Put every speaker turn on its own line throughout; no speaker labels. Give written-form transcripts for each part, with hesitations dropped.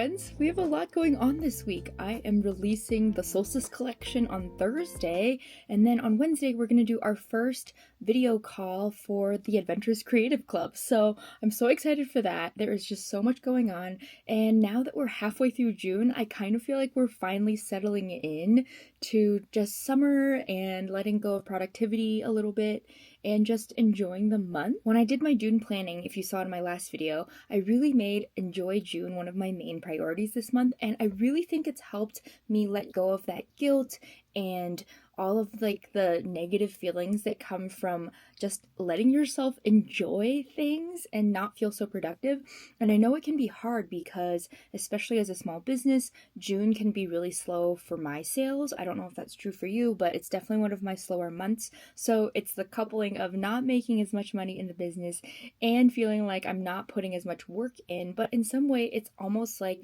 friends! We have a lot going on this week. I am releasing the Solstice collection on Thursday, and then on Wednesday we're going to do our first video call for the Adventurous Creative Club. So I'm so excited for that. There is just so much going on, and now that we're halfway through June, I kind of feel like we're finally settling in to just summer and letting go of productivity a little bit and just enjoying the month. When I did my June planning, if you saw in my last video, I really made Enjoy June one of my main priorities this month, and I really think it's helped me let go of that guilt and all of like the negative feelings that come from just letting yourself enjoy things and not feel so productive. And I know it can be hard because, especially as a small business, June can be really slow for my sales. I don't know if that's true for you, but it's definitely one of my slower months. So it's the coupling of not making as much money in the business and feeling like I'm not putting as much work in. But in some way, it's almost like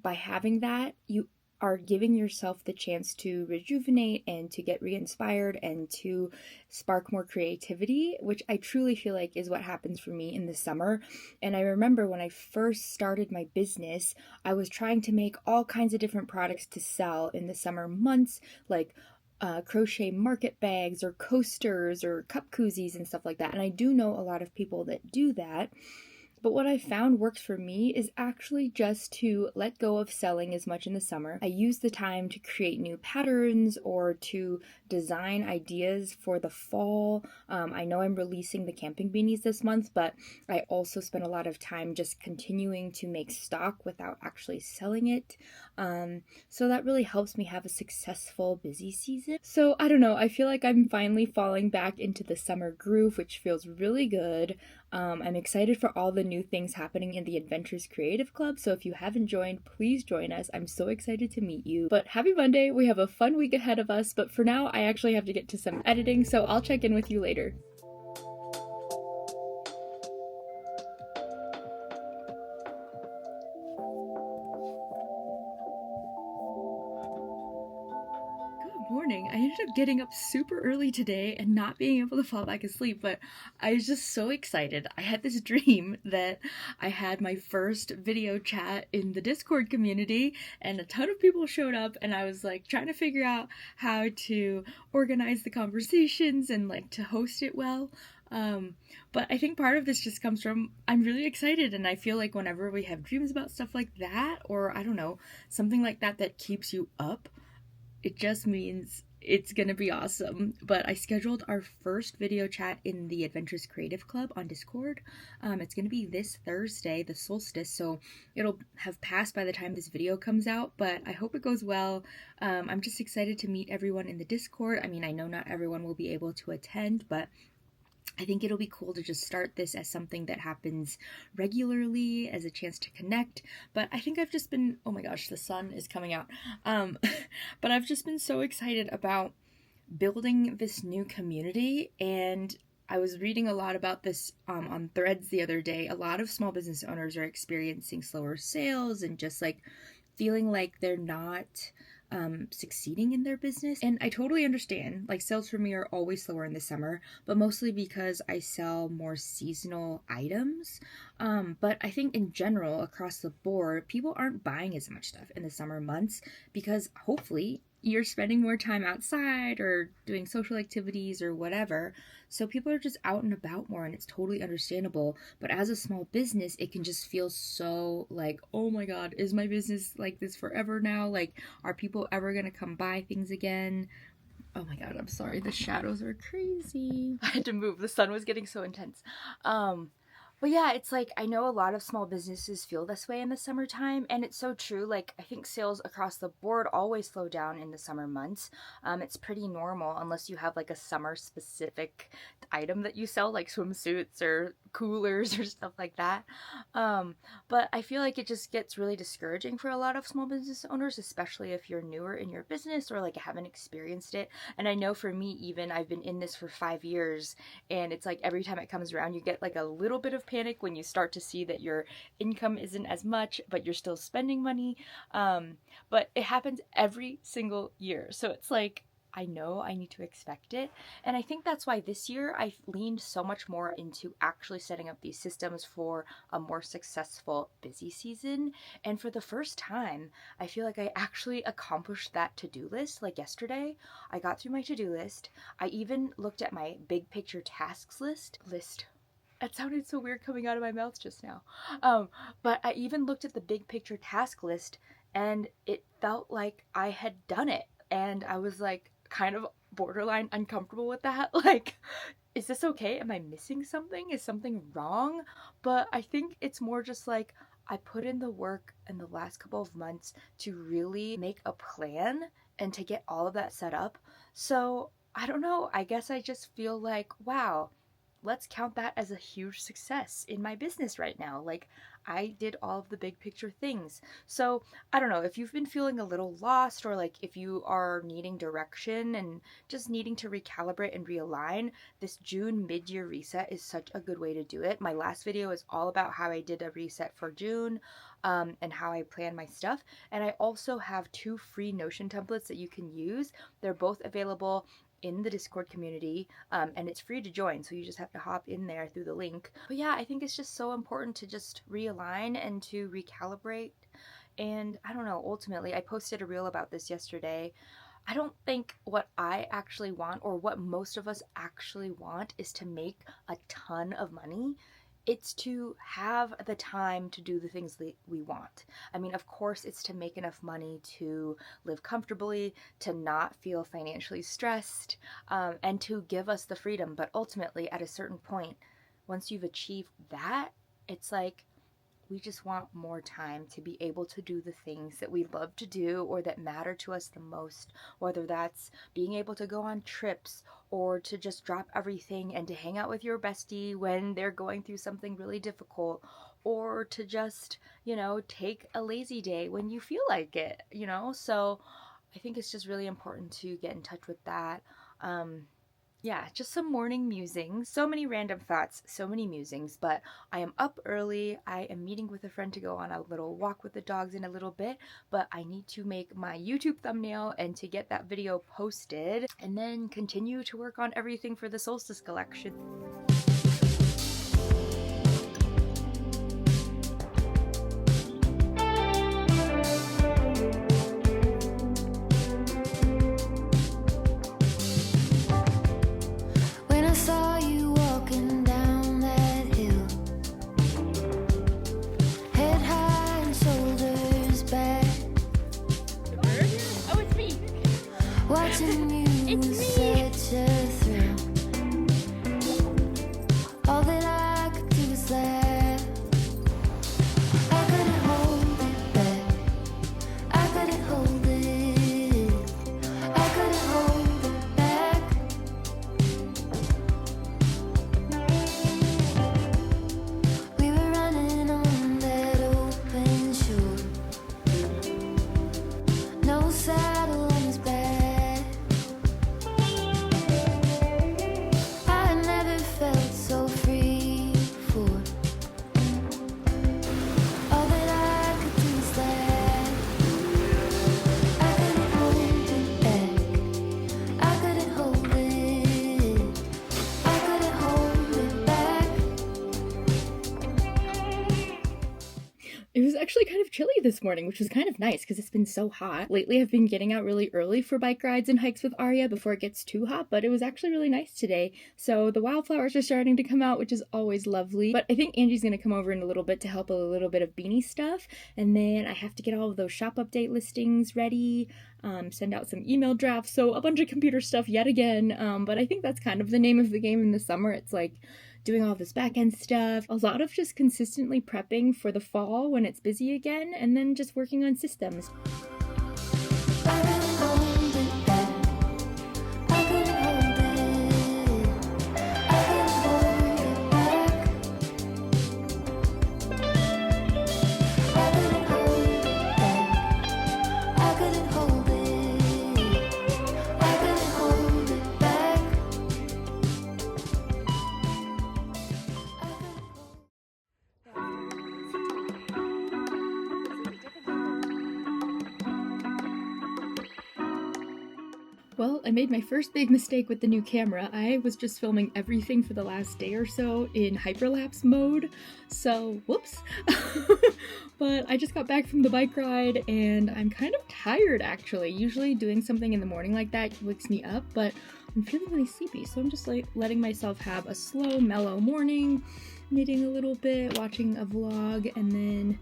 by having that, you are giving yourself the chance to rejuvenate and to get re-inspired and to spark more creativity, which I truly feel like is what happens for me in the summer. And I remember when I first started my business, I was trying to make all kinds of different products to sell in the summer months, like crochet market bags or coasters or cup koozies and stuff like that. And I do know a lot of people that do that. But what I found works for me is actually just to let go of selling as much in the summer. I use the time to create new patterns or to design ideas for the fall. I know I'm releasing the camping beanies this month, but I also spent a lot of time just continuing to make stock without actually selling it. So that really helps me have a successful busy season. So I don't know, I feel like I'm finally falling back into the summer groove, which feels really good. I'm excited for all the new things happening in the Adventurous Creative Club, so if you haven't joined, please join us. I'm so excited to meet you. But happy Monday, we have a fun week ahead of us, but for now, I actually have to get to some editing, so I'll check in with you later. Morning. I ended up getting up super early today and not being able to fall back asleep, but I was just so excited. I had this dream that I had my first video chat in the Discord community and a ton of people showed up, and I was like trying to figure out how to organize the conversations and like to host it well. But I think part of this just comes from I'm really excited, and I feel like whenever we have dreams about stuff like that, or I don't know, something like that that keeps you up, it just means it's gonna be awesome. But I scheduled our first video chat in the Adventurous Creative Club on Discord. It's gonna be this Thursday, the solstice, so it'll have passed by the time this video comes out, but I hope it goes well. I'm just excited to meet everyone in the Discord. I mean, I know not everyone will be able to attend, but I think it'll be cool to just start this as something that happens regularly, as a chance to connect. But I think I've just been, oh my gosh, the sun is coming out. But I've just been so excited about building this new community, and I was reading a lot about this on Threads the other day. A lot of small business owners are experiencing slower sales and just like feeling like they're not succeeding in their business. And I totally understand, like sales for me are always slower in the summer, but mostly because I sell more seasonal items. But I think in general, across the board, people aren't buying as much stuff in the summer months because hopefully you're spending more time outside or doing social activities or whatever. So people are just out and about more, and it's totally understandable. But as a small business, it can just feel so like, oh my God, is my business like this forever now? Like, are people ever going to come buy things again? Oh my God, I'm sorry. The shadows are crazy. I had to move. The sun was getting so intense. But yeah, it's like, I know a lot of small businesses feel this way in the summertime, and it's so true. Like, I think sales across the board always slow down in the summer months. It's pretty normal unless you have like a summer specific item that you sell, like swimsuits or coolers or stuff like that. But I feel like it just gets really discouraging for a lot of small business owners, especially if you're newer in your business or like haven't experienced it. And I know for me, even I've been in this for 5 years, and it's like every time it comes around, you get like a little bit of panic when you start to see that your income isn't as much, but you're still spending money. But it happens every single year. So it's like, I know I need to expect it. And I think that's why this year I've leaned so much more into actually setting up these systems for a more successful busy season. And for the first time, I feel like I actually accomplished that to-do list. Like yesterday, I got through my to-do list. I even looked at my big picture tasks list. That sounded so weird coming out of my mouth just now. But I even looked at the big picture task list and it felt like I had done it. And I was like kind of borderline uncomfortable with that. Like, is this okay? Am I missing something? Is something wrong? But I think it's more just like I put in the work in the last couple of months to really make a plan and to get all of that set up. So I don't know. I guess I just feel like, wow, let's count that as a huge success in my business right now. Like, I did all of the big picture things. So I don't know if you've been feeling a little lost, or like if you are needing direction and just needing to recalibrate and realign, this June mid-year reset is such a good way to do it. My last video is all about how I did a reset for June, and how I plan my stuff. And I also have 2 free Notion templates that you can use. They're both available in the Discord community, and it's free to join, so you just have to hop in there through the link. But yeah, I think it's just so important to just realign and to recalibrate. And I don't know, ultimately, I posted a reel about this yesterday. I don't think what I actually want, or what most of us actually want, is to make a ton of money. It's to have the time to do the things that we want. I mean, of course, it's to make enough money to live comfortably, to not feel financially stressed, and to give us the freedom. But ultimately, at a certain point, once you've achieved that, it's like we just want more time to be able to do the things that we love to do or that matter to us the most, whether that's being able to go on trips, or to just drop everything and to hang out with your bestie when they're going through something really difficult, or to just, take a lazy day when you feel like it. So I think it's just really important to get in touch with that. Yeah, just some morning musings. So many random thoughts, so many musings, but I am up early. I am meeting with a friend to go on a little walk with the dogs in a little bit, but I need to make my YouTube thumbnail and to get that video posted, and then continue to work on everything for the solstice collection.
Watching you such a thrill. All that I could do was laugh. I couldn't hold it back. I couldn't hold it. I couldn't hold it back. We were running on that open shore. No saddle on his back.
It was actually kind of chilly this morning, which was kind of nice because it's been so hot. Lately, I've been getting out really early for bike rides and hikes with Arya before it gets too hot, but it was actually really nice today. So the wildflowers are starting to come out, which is always lovely. But I think Angie's going to come over in a little bit to help a little bit of beanie stuff. And then I have to get all of those shop update listings ready, send out some email drafts. So a bunch of computer stuff yet again. But I think that's kind of the name of the game in the summer. It's like doing all this back-end stuff, a lot of just consistently prepping for the fall when it's busy again, and then just working on systems. Well, I made my first big mistake with the new camera. I was just filming everything for the last day or so in hyperlapse mode, so whoops. But I just got back from the bike ride and I'm kind of tired actually. Usually doing something in the morning like that wakes me up, but I'm feeling really sleepy, so I'm just like letting myself have a slow, mellow morning, knitting a little bit, watching a vlog, and then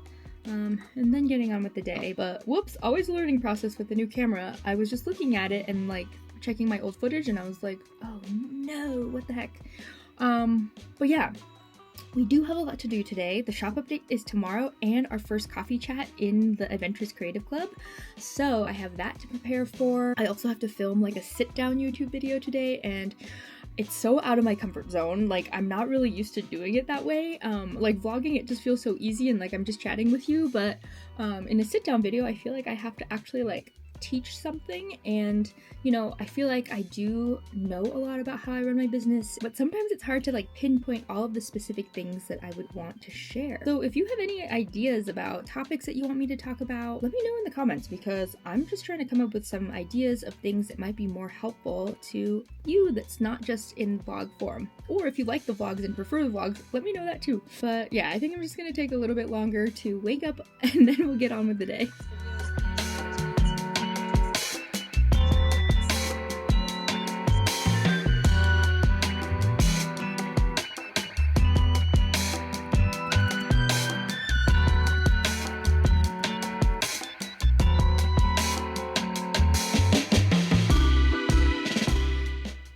getting on with the day. But whoops, always a learning process with the new camera. I was just looking at it and like checking my old footage and I was like, oh no, what the heck. But yeah, we do have a lot to do today. The shop update is tomorrow and our first coffee chat in the Adventurous Creative Club. So I have that to prepare for. I also have to film like a sit down YouTube video today, and it's so out of my comfort zone. Like, I'm not really used to doing it that way. Like vlogging, it just feels so easy and like I'm just chatting with you, but in a sit down video, I feel like I have to actually like teach something, and you know, I feel like I do know a lot about how I run my business, but sometimes it's hard to like pinpoint all of the specific things that I would want to share. So if you have any ideas about topics that you want me to talk about, let me know in the comments, because I'm just trying to come up with some ideas of things that might be more helpful to you that's not just in vlog form. Or if you like the vlogs and prefer the vlogs, let me know that too. But yeah, I think I'm just gonna take a little bit longer to wake up and then we'll get on with the day.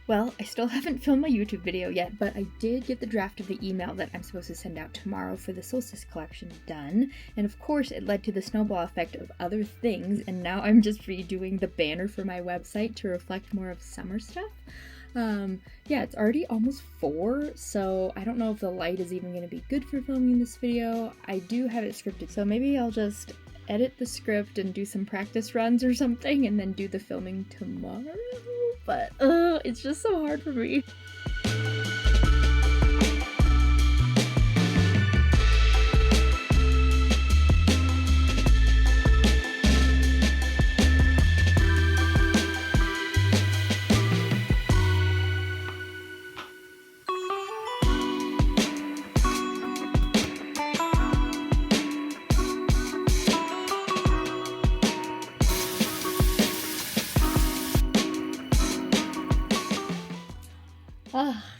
Well, I still haven't filmed my YouTube video yet, but I did get the draft of the email that I'm supposed to send out tomorrow for the solstice collection done, and of course it led to the snowball effect of other things, and now I'm just redoing the banner for my website to reflect more of summer stuff. Yeah, it's already almost 4, so I don't know if the light is even going to be good for filming this video. I do have it scripted, so maybe I'll just edit the script and do some practice runs or something and then do the filming tomorrow. But it's just so hard for me.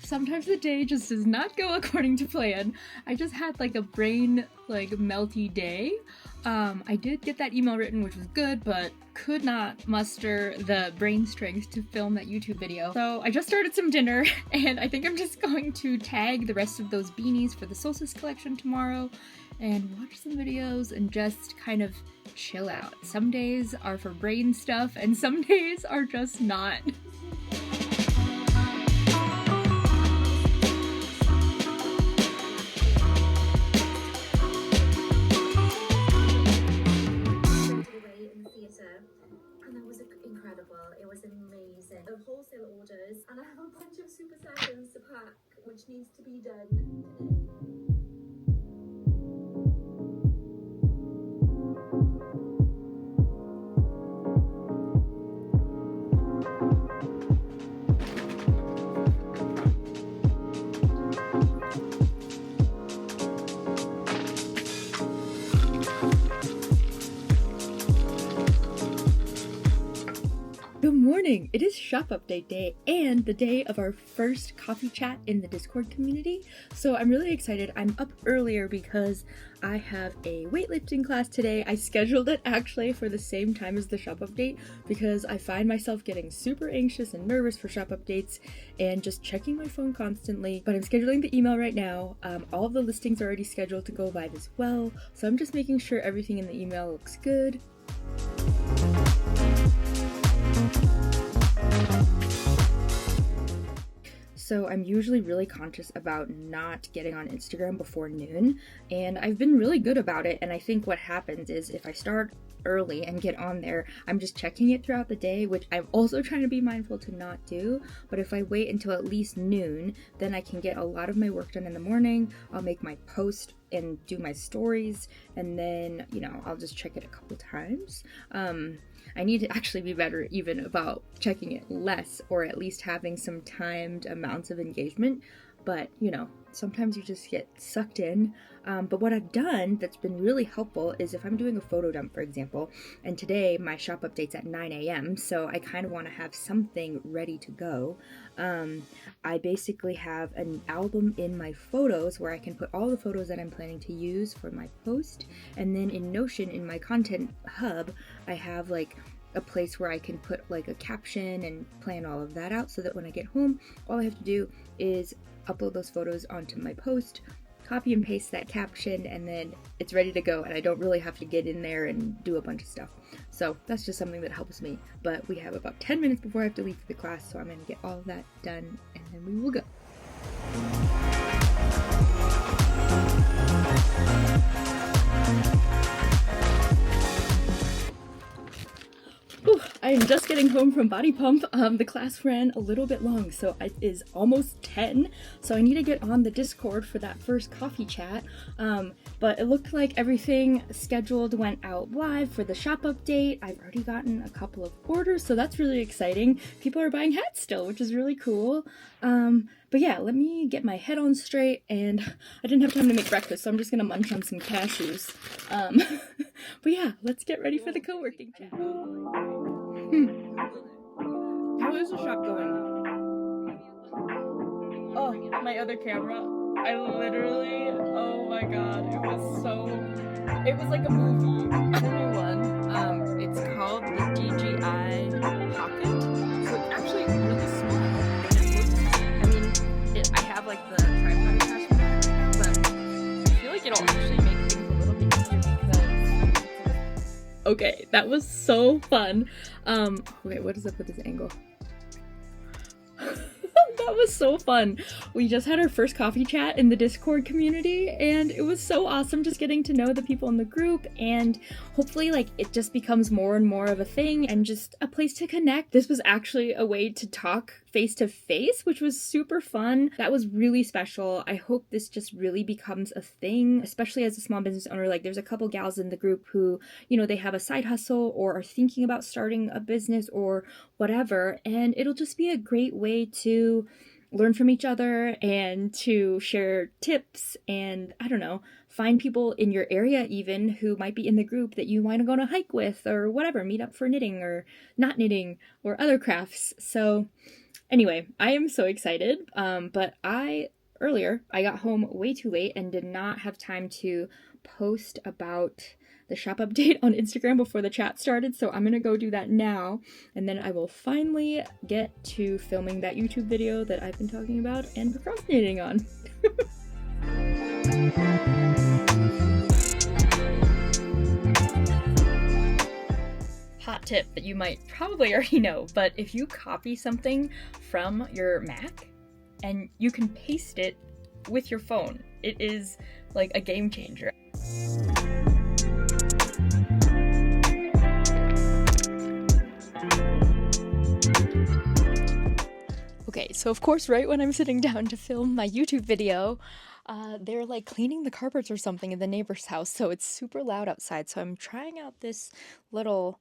Sometimes the day just does not go according to plan. I just had like a brain like melty day. I did get that email written, which was good, but could not muster the brain strength to film that YouTube video. So I just started some dinner and I think I'm just going to tag the rest of those beanies for the solstice collection tomorrow and watch some videos and just kind of chill out. Some days are for brain stuff and some days are just not.
And that was incredible. It was amazing. Of wholesale orders, and I have a bunch of super sessions to pack, which needs to be done today.
Good morning! It is shop update day and the day of our first coffee chat in the Discord community, so I'm really excited. I'm up earlier because I have a weightlifting class today. I scheduled it actually for the same time as the shop update because I find myself getting super anxious and nervous for shop updates and just checking my phone constantly, but I'm scheduling the email right now. All of the listings are already scheduled to go live as well, so I'm just making sure everything in the email looks good. So I'm usually really conscious about not getting on Instagram before noon, and I've been really good about it, and I think what happens is if I start early and get on there, I'm just checking it throughout the day, which I'm also trying to be mindful to not do. But if I wait until at least noon, then I can get a lot of my work done in the morning. I'll make my post and do my stories, and then, you know, I'll just check it a couple times. I need to actually be better even about checking it less, or at least having some timed amounts of engagement. But, you know, sometimes you just get sucked in. But what I've done that's been really helpful is if I'm doing a photo dump, for example, and today my shop update's at 9 a.m., so I kind of want to have something ready to go. I basically have an album in my photos where I can put all the photos that I'm planning to use for my post, and then in Notion, in my content hub, I have like a place where I can put like a caption and plan all of that out, so that when I get home, all I have to do is upload those photos onto my post, copy and paste that caption, and then it's ready to go, and I don't really have to get in there and do a bunch of stuff. So that's just something that helps me. But we have about 10 minutes before I have to leave for the class, so I'm going to get all of that done, and then we will go. Whew, I am just getting home from Body Pump. The class ran a little bit long, so it is almost 10, so I need to get on the Discord for that first coffee chat. But it looked like everything scheduled went out live for the shop update. I've already gotten a couple of orders, so that's really exciting. People are buying hats still, which is really cool. But yeah, let me get my head on straight, and I didn't have time to make breakfast, so I'm just gonna munch on some cashews. But yeah, let's get ready for the co-working chat. How is the shop going? Oh, my other camera. I literally, oh my god, it was like a movie. The new one, it's called the DJI Pocket. So it's actually really small. I have like the tripod attachment, but I feel like it'll actually make things a little bit easier because... Okay, that was so fun. Okay, what is up with this angle? That was so fun. We just had our first coffee chat in the Discord community, and it was so awesome just getting to know the people in the group, and hopefully like it just becomes more and more of a thing and just a place to connect. This was actually a way to talk face to face, which was super fun. That was really special. I hope this just really becomes a thing, especially as a small business owner. Like there's a couple gals in the group who, you know, they have a side hustle or are thinking about starting a business or whatever, and it'll just be a great way to learn from each other and to share tips and, I don't know, find people in your area even who might be in the group that you want to go on a hike with or whatever, meet up for knitting or not knitting or other crafts. So anyway, I am so excited, but earlier I got home way too late and did not have time to post about the shop update on Instagram before the chat started, so I'm gonna go do that now, and then I will finally get to filming that YouTube video that I've been talking about and procrastinating on. Hot tip that you might probably already know, but if you copy something from your Mac and you can paste it with your phone, it is like a game changer. Okay, so of course, right when I'm sitting down to film my YouTube video, they're like cleaning the carpets or something in the neighbor's house, so it's super loud outside. So I'm trying out this little,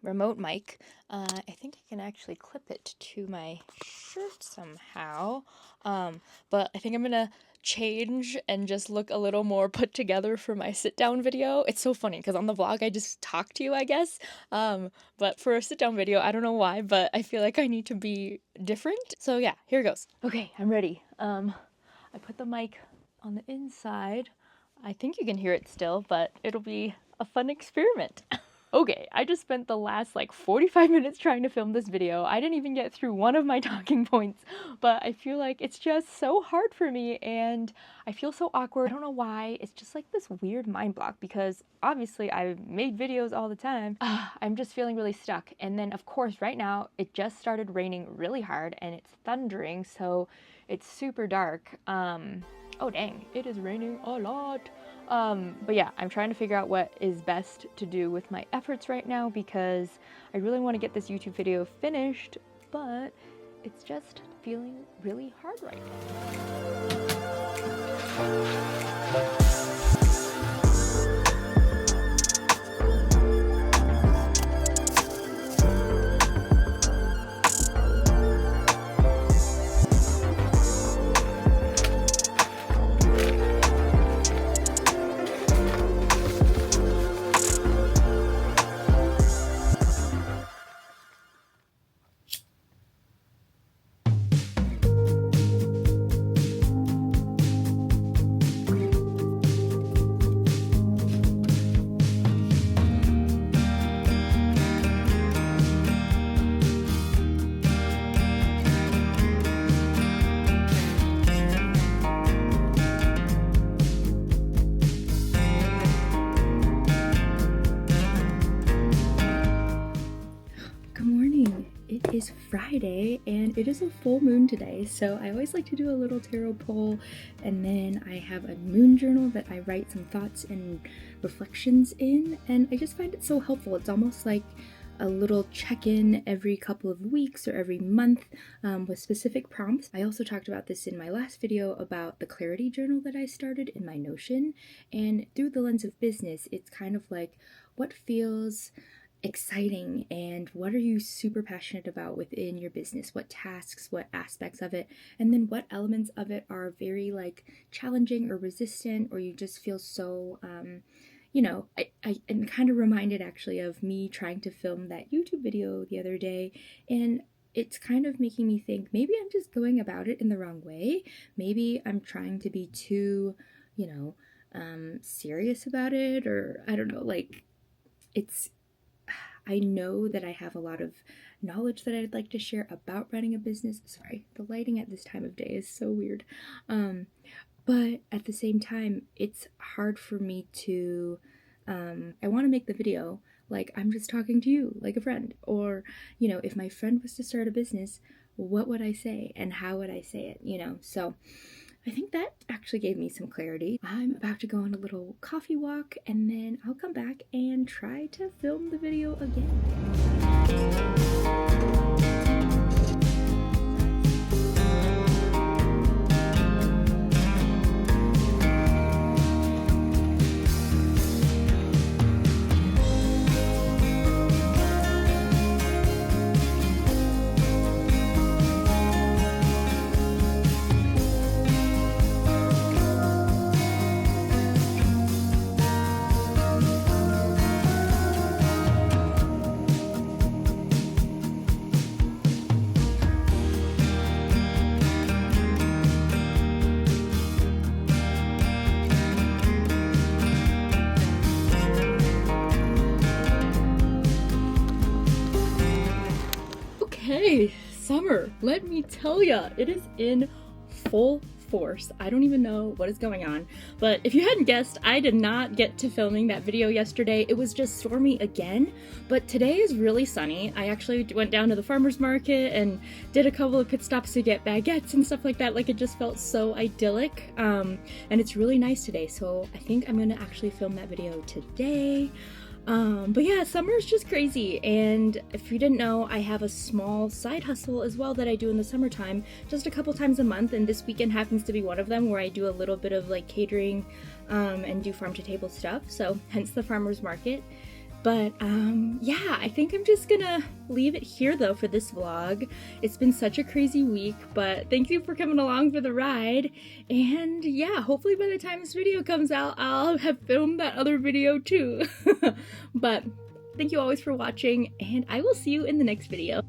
remote mic. I think I can actually clip it to my shirt somehow, but I think I'm gonna change and just look a little more put together for my sit down video. It's so funny because on the vlog I just talk to you, I guess, but for a sit down video, I don't know why, but I feel like I need to be different. So yeah, here goes. Okay, I'm ready. I put the mic on the inside. I think you can hear it still, but it'll be a fun experiment. Okay, I just spent the last like 45 minutes trying to film this video. I didn't even get through one of my talking points, but I feel like it's just so hard for me and I feel so awkward. I don't know why. It's just like this weird mind block because obviously I've made videos all the time. I'm just feeling really stuck. And then of course right now it just started raining really hard and it's thundering, so it's super dark. Oh dang, it is raining a lot. But yeah, I'm trying to figure out what is best to do with my efforts right now because I really want to get this YouTube video finished, but it's just feeling really hard right now. It is Friday and it is a full moon today, so I always like to do a little tarot pull, and then I have a moon journal that I write some thoughts and reflections in, and I just find it so helpful. It's almost like a little check-in every couple of weeks or every month with specific prompts. I also talked about this in my last video about the clarity journal that I started in my Notion, and through the lens of business, it's kind of like what feels exciting and what are you super passionate about within your business, what tasks, what aspects of it, and then what elements of it are very like challenging or resistant, or you just feel so I am kind of reminded actually of me trying to film that YouTube video the other day, and it's kind of making me think maybe I'm just going about it in the wrong way. Maybe I'm trying to be too serious about it, or I don't know, like I know that I have a lot of knowledge that I'd like to share about running a business. Sorry, the lighting at this time of day is so weird. But at the same time, it's hard for me to, I want to make the video like I'm just talking to you, like a friend. Or, if my friend was to start a business, what would I say and how would I say it, So I think that actually gave me some clarity. I'm about to go on a little coffee walk, and then I'll come back and try to film the video again. Hey, summer, let me tell ya, it is in full force. I don't even know what is going on, but if you hadn't guessed, I did not get to filming that video yesterday. It was just stormy again, but today is really sunny. I actually went down to the farmer's market and did a couple of pit stops to get baguettes and stuff like that. Like, it just felt so idyllic, and it's really nice today, so I think I'm gonna actually film that video today. But yeah, summer is just crazy, and if you didn't know, I have a small side hustle as well that I do in the summertime, just a couple times a month, and this weekend happens to be one of them, where I do a little bit of like catering and do farm to table stuff, so hence the farmer's market. But yeah, I think I'm just gonna leave it here though for this vlog. It's been such a crazy week, but thank you for coming along for the ride. And yeah, hopefully by the time this video comes out, I'll have filmed that other video too. But thank you always for watching, and I will see you in the next video.